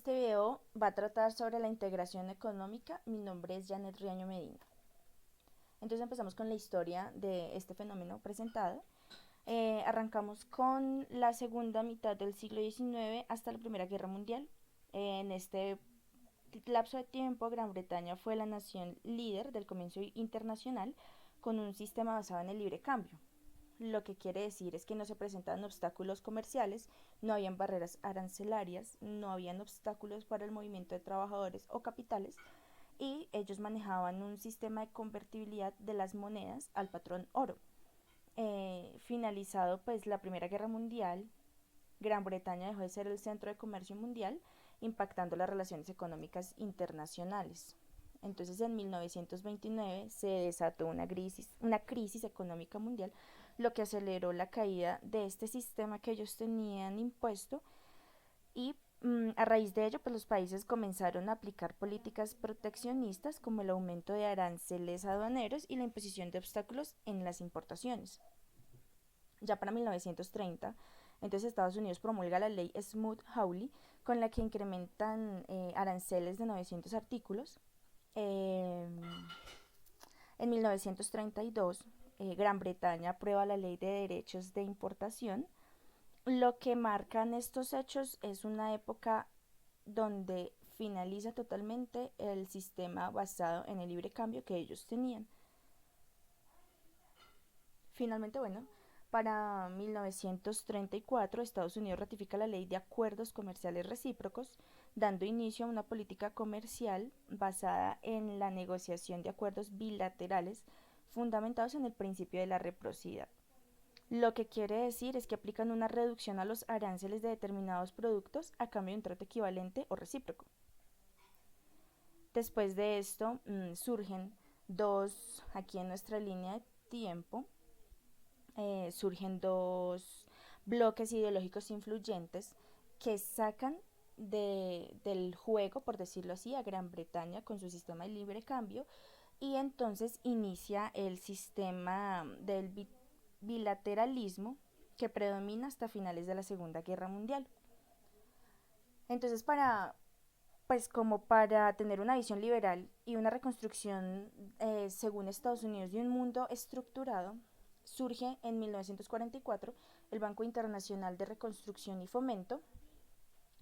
Este video va a tratar sobre la integración económica. Mi nombre es Janet Riaño Medina. Entonces empezamos con la historia de este fenómeno presentado. Arrancamos con la segunda mitad del siglo XIX hasta la Primera Guerra Mundial. En este lapso de tiempo, Gran Bretaña fue la nación líder del comercio internacional con un sistema basado en el libre cambio. Lo que quiere decir es que no se presentaban obstáculos comerciales, no habían barreras arancelarias, no habían obstáculos para el movimiento de trabajadores o capitales, y ellos manejaban un sistema de convertibilidad de las monedas al patrón oro. Finalizado pues la Primera Guerra Mundial, Gran Bretaña dejó de ser el centro de comercio mundial, impactando las relaciones económicas internacionales. Entonces en 1929 se desató una crisis económica mundial, lo que aceleró la caída de este sistema que ellos tenían impuesto y a raíz de ello pues los países comenzaron a aplicar políticas proteccionistas como el aumento de aranceles aduaneros y la imposición de obstáculos en las importaciones. Ya para 1930, entonces Estados Unidos promulga la ley Smoot-Hawley, con la que incrementan aranceles de 900 artículos. En 1932, Gran Bretaña aprueba la ley de derechos de importación. Lo que marcan estos hechos es una época donde finaliza totalmente el sistema basado en el libre cambio que ellos tenían. Finalmente, bueno, para 1934 Estados Unidos ratifica la Ley de Acuerdos Comerciales Recíprocos, dando inicio a una política comercial basada en la negociación de acuerdos bilaterales fundamentados en el principio de la reciprocidad. Lo que quiere decir es que aplican una reducción a los aranceles de determinados productos a cambio de un trato equivalente o recíproco. Después de esto surgen aquí en nuestra línea de tiempo, surgen dos bloques ideológicos influyentes que sacan del juego, por decirlo así, a Gran Bretaña con su sistema de libre cambio, y entonces inicia el sistema del bilateralismo que predomina hasta finales de la Segunda Guerra Mundial. Entonces, como para tener una visión liberal y una reconstrucción según Estados Unidos de un mundo estructurado, surge en 1944 el Banco Internacional de Reconstrucción y Fomento,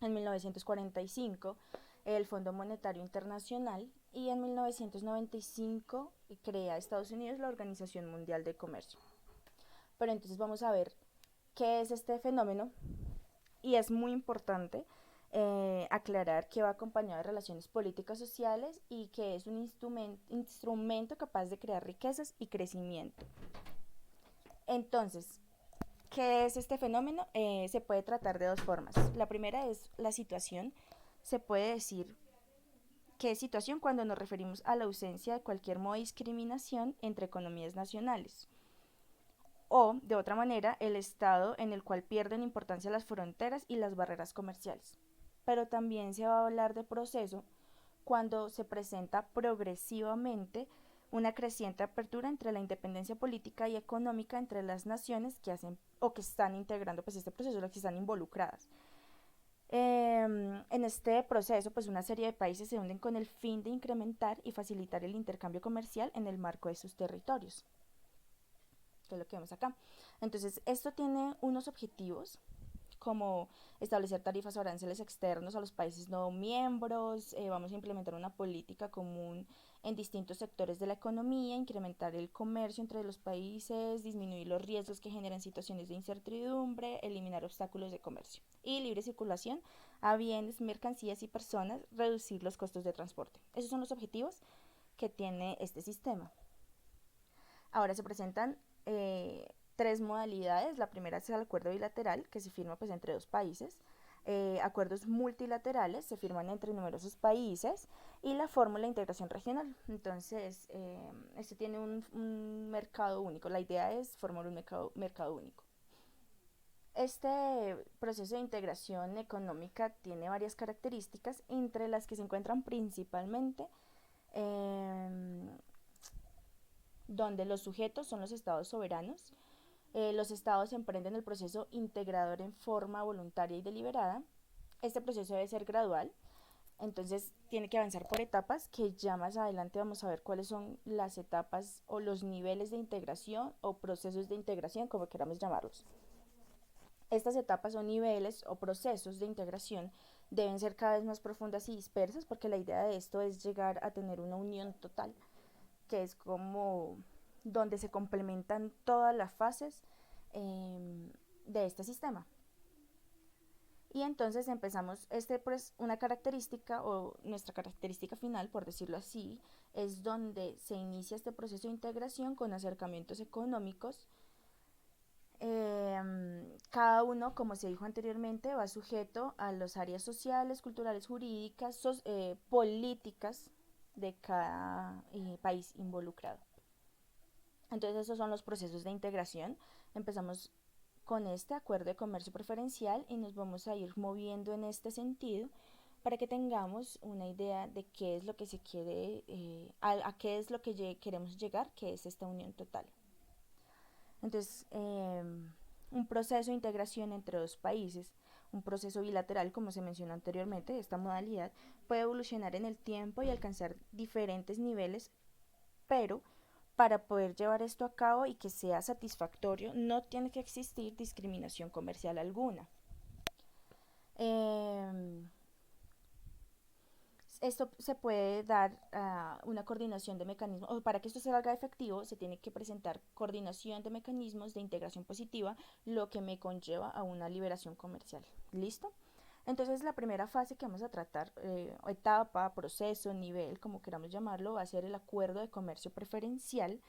en 1945 el Fondo Monetario Internacional, y en 1995 crea Estados Unidos la Organización Mundial de Comercio. Pero entonces vamos a ver qué es este fenómeno, y es muy importante aclarar que va acompañado de relaciones políticas sociales y que es un instrumento capaz de crear riquezas y crecimiento. Entonces, ¿qué es este fenómeno? Se puede tratar de dos formas. La primera es la situación. Se puede decir que es situación cuando nos referimos a la ausencia de cualquier modo de discriminación entre economías nacionales. O, de otra manera, el estado en el cual pierden importancia las fronteras y las barreras comerciales. Pero también se va a hablar de proceso cuando se presenta progresivamente una creciente apertura entre la independencia política y económica entre las naciones que hacen o que están integrando pues este proceso, las que están involucradas. En este proceso, pues una serie de países se unen con el fin de incrementar y facilitar el intercambio comercial en el marco de sus territorios, que es lo que vemos acá. Entonces, esto tiene unos objetivos como establecer tarifas o aranceles externos a los países no miembros, vamos a implementar una política común en distintos sectores de la economía, incrementar el comercio entre los países, disminuir los riesgos que generan situaciones de incertidumbre, eliminar obstáculos de comercio y libre circulación a bienes, mercancías y personas, reducir los costos de transporte. Esos son los objetivos que tiene este sistema. Ahora se presentan tres modalidades. La primera es el acuerdo bilateral, que se firma pues entre dos países. Acuerdos multilaterales se firman entre numerosos países, y la fórmula de integración regional. Entonces, esto tiene un mercado único. La idea es formar un mercado único. Este proceso de integración económica tiene varias características, entre las que se encuentran principalmente donde los sujetos son los estados soberanos. Los estados emprenden el proceso integrador en forma voluntaria y deliberada. Este proceso debe ser gradual, Entonces tiene que avanzar por etapas que ya más adelante vamos a ver cuáles son las etapas o los niveles de integración o procesos de integración, como queramos llamarlos. Estas etapas o niveles o procesos de integración deben ser cada vez más profundas y dispersas porque la idea de esto es llegar a tener una unión total, que es como donde se complementan todas las fases de este sistema. Y entonces empezamos, pues una característica o nuestra característica final, por decirlo así, es donde se inicia este proceso de integración con acercamientos económicos. Cada uno, como se dijo anteriormente, va sujeto a las áreas sociales, culturales, jurídicas, políticas de cada país involucrado. Entonces esos son los procesos de integración. Empezamos con este acuerdo de comercio preferencial y nos vamos a ir moviendo en este sentido para que tengamos una idea de qué es lo que se quiere, a qué es lo que queremos llegar, que es esta unión total. Entonces, un proceso de integración entre dos países, un proceso bilateral, como se mencionó anteriormente, esta modalidad puede evolucionar en el tiempo y alcanzar diferentes niveles, pero para poder llevar esto a cabo y que sea satisfactorio, no tiene que existir discriminación comercial alguna. Esto se puede dar una coordinación de mecanismos, o para que esto se haga efectivo, se tiene que presentar coordinación de mecanismos de integración positiva, lo que me conlleva a una liberación comercial. ¿Listo? Entonces la primera fase que vamos a tratar, etapa, proceso, nivel, como queramos llamarlo, va a ser el acuerdo de comercio preferencial.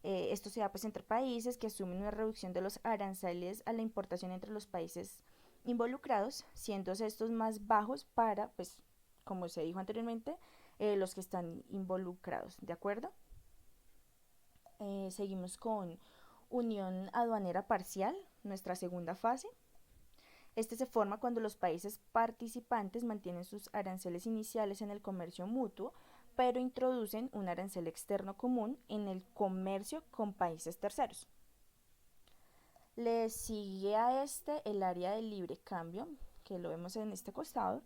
Esto se da pues entre países que asumen una reducción de los aranceles a la importación entre los países involucrados, siendo estos más bajos para, pues, como se dijo anteriormente, los que están involucrados, ¿de acuerdo? Seguimos con unión aduanera parcial, nuestra segunda fase. Este se forma cuando los países participantes mantienen sus aranceles iniciales en el comercio mutuo, pero introducen un arancel externo común en el comercio con países terceros. Le sigue a este el área de libre cambio, que lo vemos en este costado.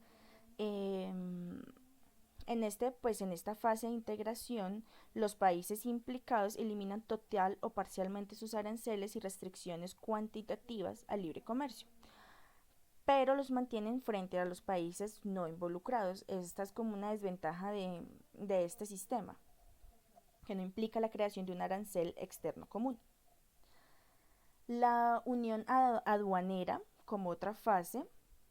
Pues en esta fase de integración, los países implicados eliminan total o parcialmente sus aranceles y restricciones cuantitativas al libre comercio, pero los mantienen frente a los países no involucrados. Esta es como una desventaja de este sistema, que no implica la creación de un arancel externo común. La unión aduanera, como otra fase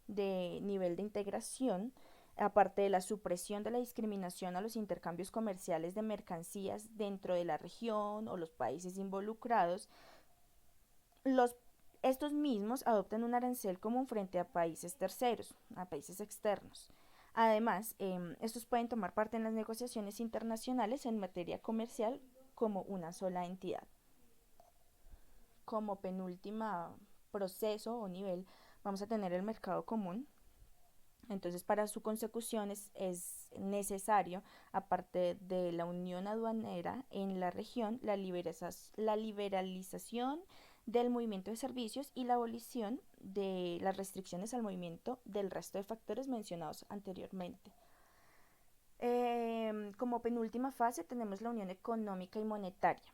de nivel de integración, aparte de la supresión de la discriminación a los intercambios comerciales de mercancías dentro de la región o los países involucrados, estos mismos adoptan un arancel común frente a países terceros, a países externos. Además, estos pueden tomar parte en las negociaciones internacionales en materia comercial como una sola entidad. Como penúltima proceso o nivel, vamos a tener el mercado común. Entonces, para su consecución es necesario, aparte de la unión aduanera en la región, la liberalización del movimiento de servicios y la abolición de las restricciones al movimiento del resto de factores mencionados anteriormente. Como penúltima fase tenemos la unión económica y monetaria.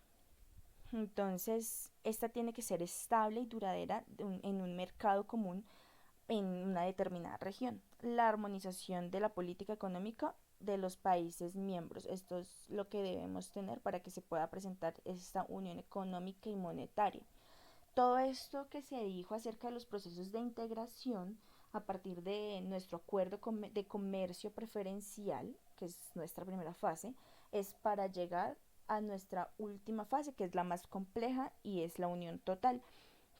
Entonces, esta tiene que ser estable y duradera en un mercado común en una determinada región. La armonización de la política económica de los países miembros. Esto es lo que debemos tener para que se pueda presentar esta unión económica y monetaria. Todo esto que se dijo acerca de los procesos de integración a partir de nuestro acuerdo de comercio preferencial, que es nuestra primera fase, es para llegar a nuestra última fase, que es la más compleja y es la unión total,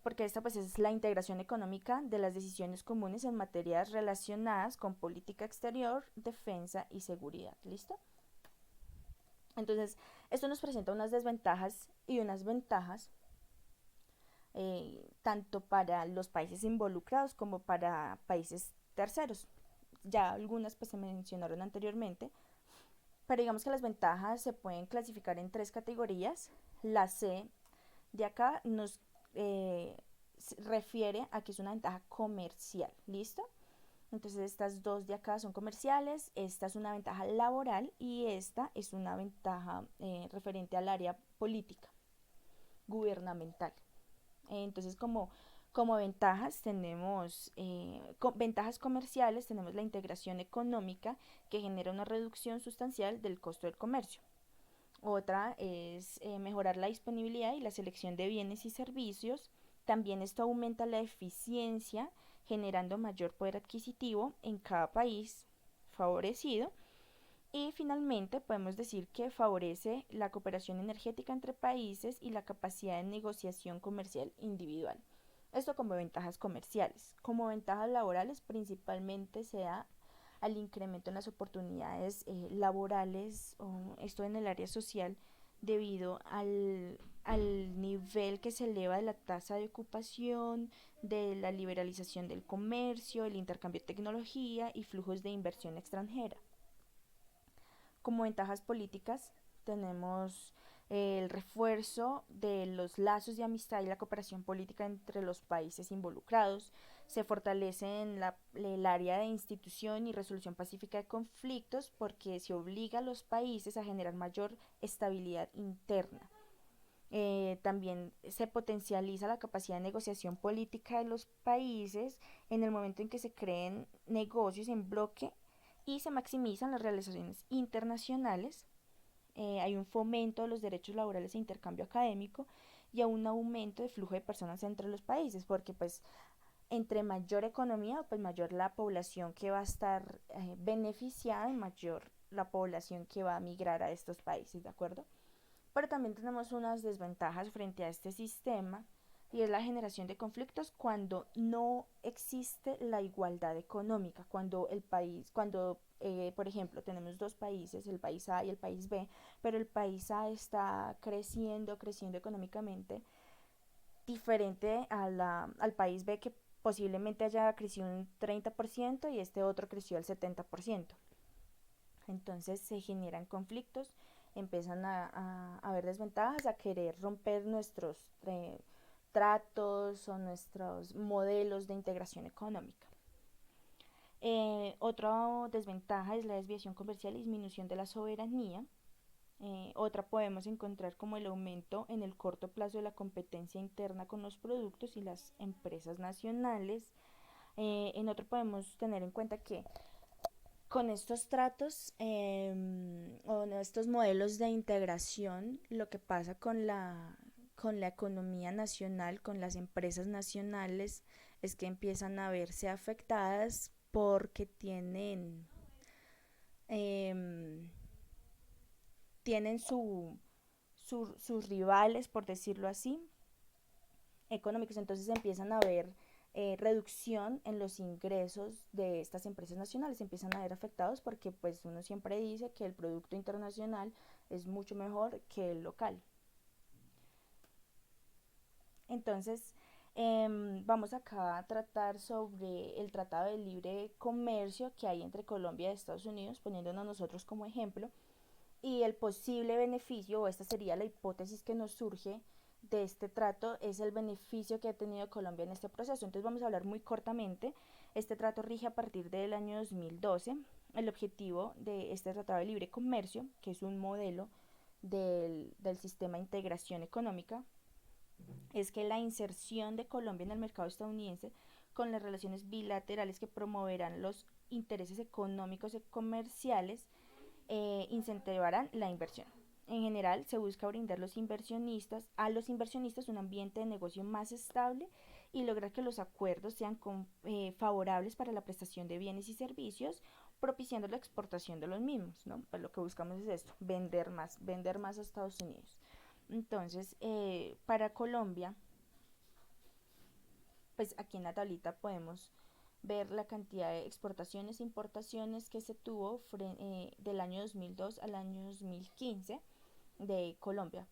porque esta pues es la integración económica de las decisiones comunes en materias relacionadas con política exterior, defensa y seguridad. ¿Listo? Entonces, esto nos presenta unas desventajas y unas ventajas, tanto para los países involucrados como para países terceros. Ya algunas pues se mencionaron anteriormente, pero digamos que las ventajas se pueden clasificar en tres categorías. La C de acá nos refiere a que es una ventaja comercial, ¿listo? Entonces estas dos de acá son comerciales, esta es una ventaja laboral y esta es una ventaja referente al área política, gubernamental. Entonces como ventajas tenemos ventajas comerciales, tenemos la integración económica que genera una reducción sustancial del costo del comercio. Otra es mejorar la disponibilidad y la selección de bienes y servicios. También esto aumenta la eficiencia, generando mayor poder adquisitivo en cada país favorecido. Y finalmente podemos decir que favorece la cooperación energética entre países y la capacidad de negociación comercial individual. Esto como ventajas comerciales. Como ventajas laborales principalmente se da al incremento en las oportunidades laborales, o esto en el área social, debido al nivel que se eleva de la tasa de ocupación, de la liberalización del comercio, el intercambio de tecnología y flujos de inversión extranjera. Como ventajas políticas tenemos el refuerzo de los lazos de amistad y la cooperación política entre los países involucrados. Se fortalece en el área de institución y resolución pacífica de conflictos porque se obliga a los países a generar mayor estabilidad interna. También se potencializa la capacidad de negociación política de los países en el momento en que se creen negocios en bloque y se maximizan las realizaciones internacionales. Hay un fomento de los derechos laborales e intercambio académico y a un aumento de flujo de personas entre los países, porque pues entre mayor economía, pues mayor la población que va a estar beneficiada y mayor la población que va a migrar a estos países, ¿de acuerdo? Pero también tenemos unas desventajas frente a este sistema y es la generación de conflictos cuando no existe la igualdad económica, cuando el país, cuando por ejemplo tenemos dos países, el país A y el país B, pero el país A está creciendo económicamente diferente al país B que posiblemente haya crecido un 30% y este otro creció el 70%. Entonces se generan conflictos, empiezan a haber desventajas, a querer romper nuestros tratos o nuestros modelos de integración económica. Otra desventaja es la desviación comercial y disminución de la soberanía. Otra podemos encontrar como el aumento en el corto plazo de la competencia interna con los productos y las empresas nacionales. En otro podemos tener en cuenta que con estos tratos o estos modelos de integración, lo que pasa con la economía nacional, con las empresas nacionales, es que empiezan a verse afectadas porque eh, tienen sus rivales, por decirlo así, económicos, entonces empiezan a ver reducción en los ingresos de estas empresas nacionales, empiezan a ver afectados porque pues uno siempre dice que el producto internacional es mucho mejor que el local. Entonces, vamos acá a tratar sobre el Tratado de Libre Comercio que hay entre Colombia y Estados Unidos, poniéndonos nosotros como ejemplo, y el posible beneficio, o esta sería la hipótesis que nos surge de este trato, es el beneficio que ha tenido Colombia en este proceso. Entonces vamos a hablar muy cortamente. Este trato rige a partir del año 2012. El objetivo de este Tratado de Libre Comercio, que es un modelo del sistema de integración económica, es que la inserción de Colombia en el mercado estadounidense con las relaciones bilaterales que promoverán los intereses económicos y comerciales incentivarán la inversión. En general, se busca brindar a los inversionistas un ambiente de negocio más estable y lograr que los acuerdos sean favorables para la prestación de bienes y servicios, propiciando la exportación de los mismos, ¿no? Pues lo que buscamos es esto, vender más a Estados Unidos. Entonces, para Colombia, pues aquí en la tablita podemos ver la cantidad de exportaciones e importaciones que se tuvo del año 2002 al año 2015 de Colombia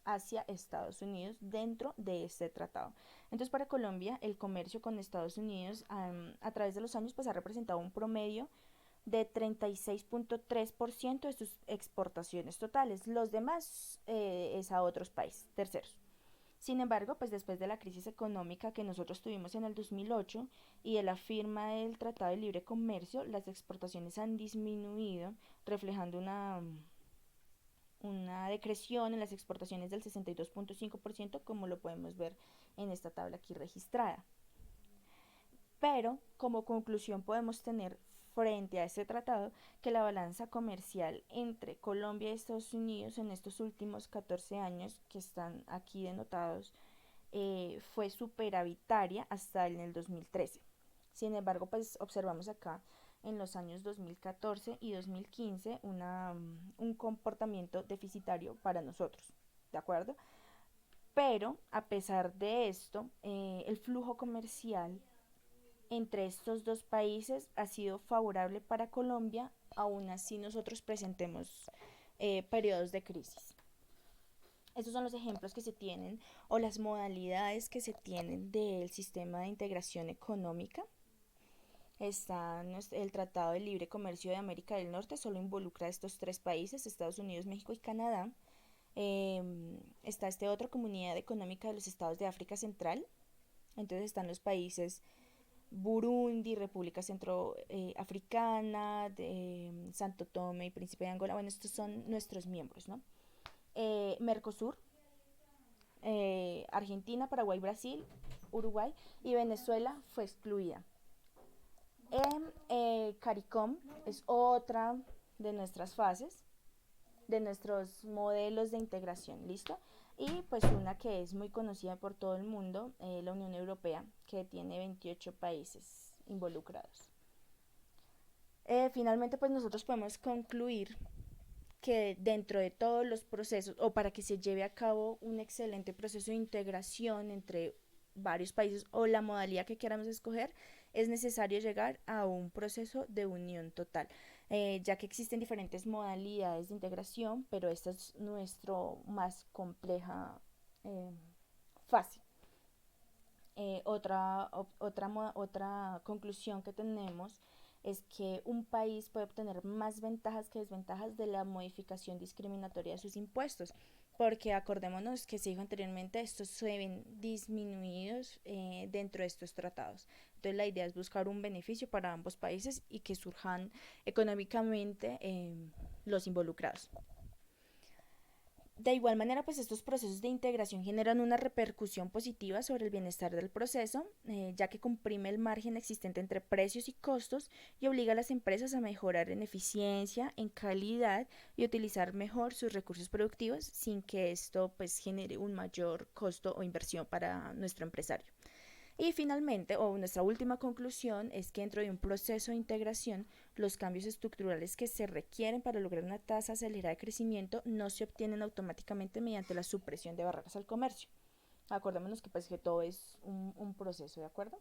hacia Estados Unidos dentro de este tratado. Entonces para Colombia el comercio con Estados Unidos a través de los años pues ha representado un promedio de 36.3% de sus exportaciones totales. Los demás es a otros países terceros. Sin embargo, pues después de la crisis económica que nosotros tuvimos en el 2008 y de la firma del Tratado de Libre Comercio, las exportaciones han disminuido, reflejando una decreción en las exportaciones del 62.5%, como lo podemos ver en esta tabla aquí registrada. Pero como conclusión podemos tener frente a este tratado que la balanza comercial entre Colombia y Estados Unidos en estos últimos 14 años que están aquí denotados fue superavitaria hasta en el 2013. Sin embargo, pues observamos acá en los años 2014 y 2015 un comportamiento deficitario para nosotros, ¿de acuerdo? Pero a pesar de esto, el flujo comercial entre estos dos países ha sido favorable para Colombia, aún así nosotros presentemos periodos de crisis. Estos son los ejemplos que se tienen o las modalidades que se tienen del sistema de integración económica. Está el Tratado de Libre Comercio de América del Norte, solo involucra a estos tres países, Estados Unidos, México y Canadá. Está este otro, Comunidad Económica de los Estados de África Central. Entonces están los países Burundi, República Centroafricana, Santo Tome y Príncipe de Angola. Bueno, estos son nuestros miembros, ¿no? Mercosur, Argentina, Paraguay, Brasil, Uruguay y Venezuela fue excluida. CARICOM es otra de nuestras fases, de nuestros modelos de integración, ¿listo? Y pues una que es muy conocida por todo el mundo, la Unión Europea, que tiene 28 países involucrados. Finalmente, pues nosotros podemos concluir que dentro de todos los procesos, o para que se lleve a cabo un excelente proceso de integración entre varios países o la modalidad que queramos escoger, es necesario llegar a un proceso de unión total, ya que existen diferentes modalidades de integración, pero esta es nuestro más compleja fase. Otra conclusión que tenemos es que un país puede obtener más ventajas que desventajas de la modificación discriminatoria de sus impuestos, porque acordémonos que se dijo anteriormente, estos se ven disminuidos dentro de estos tratados. Entonces la idea es buscar un beneficio para ambos países y que surjan económicamente los involucrados. De igual manera, pues estos procesos de integración generan una repercusión positiva sobre el bienestar del proceso, ya que comprime el margen existente entre precios y costos y obliga a las empresas a mejorar en eficiencia, en calidad y utilizar mejor sus recursos productivos sin que esto pues genere un mayor costo o inversión para nuestro empresario. Y finalmente, o nuestra última conclusión, es que dentro de un proceso de integración, los cambios estructurales que se requieren para lograr una tasa acelerada de crecimiento no se obtienen automáticamente mediante la supresión de barreras al comercio. Acordémonos que, pues, que todo es un proceso, ¿de acuerdo?